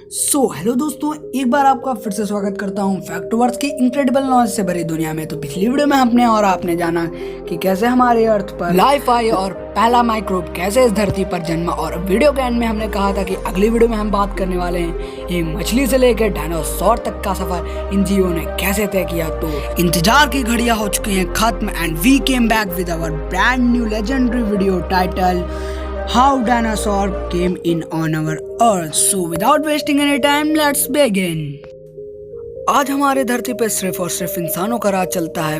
Hello दोस्तों, एक बार आपका फिर से स्वागत करता हूं फैक्टवर्ड्स की इनक्रेडिबल नॉलेज से भरी दुनिया में। तो पिछली वीडियो में हमने और आपने जाना कि कैसे हमारे अर्थ पर लाइफ आई और पहला माइक्रोब कैसे इस धरती पर जन्मा। और वीडियो के एंड में हमने कहा था कि अगली वीडियो में हम बात करने वाले हैं एक मछली से लेकर डायनासोर तक का सफर इन जीवों ने कैसे तय किया। तो इंतजार की घड़ियां हो चुकी हैं खत्म and we came back with our brand new legendary video title How dinosaur came in on our earth. So without wasting any time, let's begin. आज हमारे धरती पर सिर्फ और सिर्फ इंसानों का राज चलता है।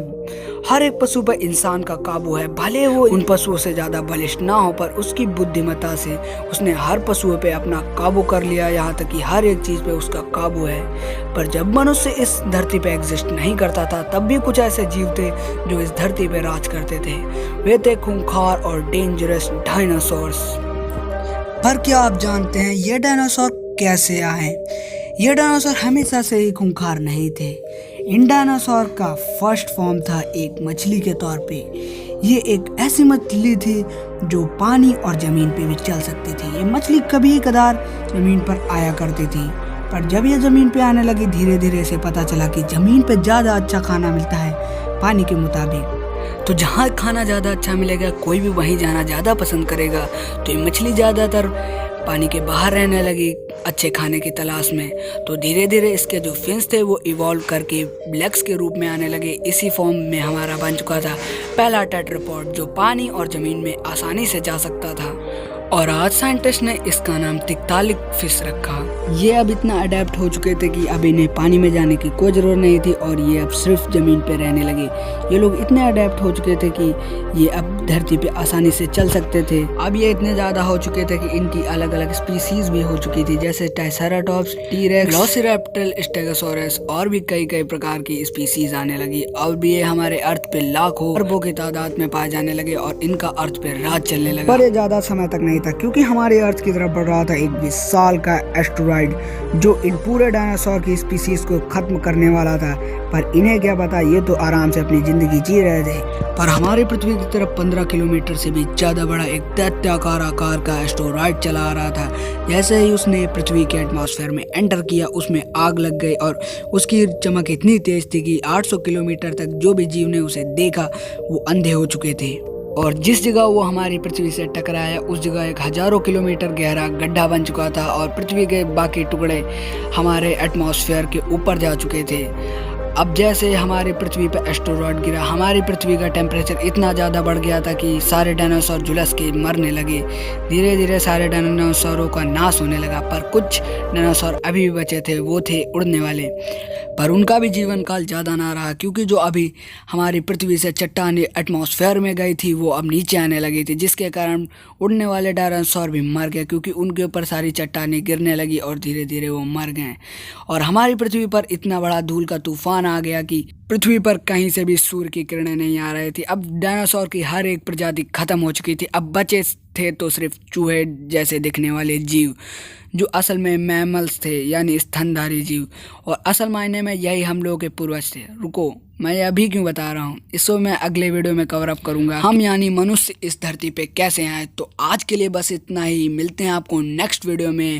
हर एक पशु पर इंसान का काबू है, भले वो उन पशुओं से ज्यादा बलिष्ठ ना हो, पर उसकी बुद्धिमत्ता से उसने हर पशुओं पे अपना काबू कर लिया। यहाँ तक कि हर एक चीज पे उसका काबू है। पर जब मनुष्य इस धरती पे एग्जिस्ट नहीं करता था, तब भी कुछ ऐसे जीव थे जो इस धरती पे राज करते थे। वे थे खूंखार और डेंजरस डायनासोर्स। पर क्या आप जानते हैं ये डायनासोर कैसे आए? ये डायनासोर हमेशा से ही खूंखार नहीं थे। इन डायनासोर का फर्स्ट फॉर्म था एक मछली के तौर पे। ये एक ऐसी मछली थी जो पानी और जमीन पे भी चल सकती थी। ये मछली कभी कदार जमीन पर आया करती थी, पर जब ये जमीन पे आने लगी, धीरे धीरे से पता चला कि जमीन पे ज़्यादा अच्छा खाना मिलता है पानी के मुताबिक। तो जहाँ खाना ज़्यादा अच्छा मिलेगा, कोई भी वहीं जाना ज़्यादा पसंद करेगा। तो ये मछली ज़्यादातर पानी के बाहर रहने लगी अच्छे खाने की तलाश में। तो धीरे धीरे इसके जो फिन्स थे वो इवॉल्व करके ब्लैक्स के रूप में आने लगे। इसी फॉर्म में हमारा बन चुका था पहला टेट्रापॉड, जो पानी और ज़मीन में आसानी से जा सकता था। और आज साइंटिस्ट ने इसका नाम तिक्तालिक फिश रखा। ये अब इतना अडेप्ट हो चुके थे कि अब इन्हें पानी में जाने की कोई ज़रूरत नहीं थी और ये अब सिर्फ ज़मीन पे रहने लगे। ये लोग इतने अडेप्ट हो चुके थे कि ये अब धरती पे आसानी से चल सकते थे। अब ये इतने ज़्यादा हो चुके थे कि इनकी अलग अलग स्पीसीज भी हो चुकी थी, जैसे ट्राइसेराटॉप्स, टीरेक्स, वेलोसिरैप्टर, स्टेगोसॉरस और भी कई कई प्रकार की स्पीसीज आने लगी। अब ये हमारे अर्थ पे लाखों अरबों की तादाद में पाए जाने लगे और इनका अर्थ पे राज चलने लगा। पर ये ज़्यादा समय तक नहीं था, क्योंकि हमारे अर्थ की तरफ बढ़ रहा था एक विशाल का एस्टेरॉइड जो इन पूरे डायनासोर की स्पीसीज को खत्म करने वाला था। पर इन्हें क्या पता, ये तो आराम से अपनी जिंदगी जी रहे थे। पर हमारी पृथ्वी की तरफ 15 किलोमीटर से भी ज्यादा बड़ा एक दैत्याकार आकार का एस्टेरॉइड चला आ रहा था। जैसे ही उसने पृथ्वी के एटमॉस्फेयर में एंटर किया, उसमें आग लग गई और उसकी चमक इतनी तेज थी कि 800 किलोमीटर तक जो भी जीव ने उसे देखा वो अंधे हो चुके थे। और जिस जगह वो हमारी पृथ्वी से टकराया, उस जगह एक हजारों किलोमीटर गहरा गड्ढा बन चुका था और पृथ्वी के बाकी टुकड़े हमारे एटमॉस्फेयर के ऊपर जा चुके थे। अब जैसे हमारी पृथ्वी पर एस्टेरॉइड गिरा, हमारी पृथ्वी का टेम्परेचर इतना ज़्यादा बढ़ गया था कि सारे डायनासोर झुलस के मरने लगे। धीरे धीरे सारे डायनासोरों का नाश होने लगा। पर कुछ डायनासोर अभी भी बचे थे, वो थे उड़ने वाले। पर उनका भी जीवन काल ज़्यादा ना रहा, क्योंकि जो अभी हमारी पृथ्वी से चट्टानें एटमॉस्फेयर में गई थी वो अब नीचे आने लगी थी, जिसके कारण उड़ने वाले डायनासोर भी मर गए, क्योंकि उनके ऊपर सारी चट्टानें गिरने लगी और धीरे धीरे वो मर गए। और हमारी पृथ्वी पर इतना बड़ा धूल का तूफान आ गया कि पृथ्वी पर कहीं से भी सूर्य की किरणें नहीं आ रही थी। अब डायनासोर की हर एक प्रजाति खत्म हो चुकी थी। अब बचे थे तो सिर्फ चूहे जैसे दिखने वाले जीव, जो असल में मैमल्स थे, यानी स्तनधारी जीव। और असल मायने में यही हम लोगों के पूर्वज थे। रुको, मैं ये अभी क्यों बता रहा हूँ, इसको मैं अगले वीडियो में कवर अप करूँगा। हम यानी मनुष्य इस धरती पे कैसे आए। तो आज के लिए बस इतना ही, मिलते हैं आपको नेक्स्ट वीडियो में।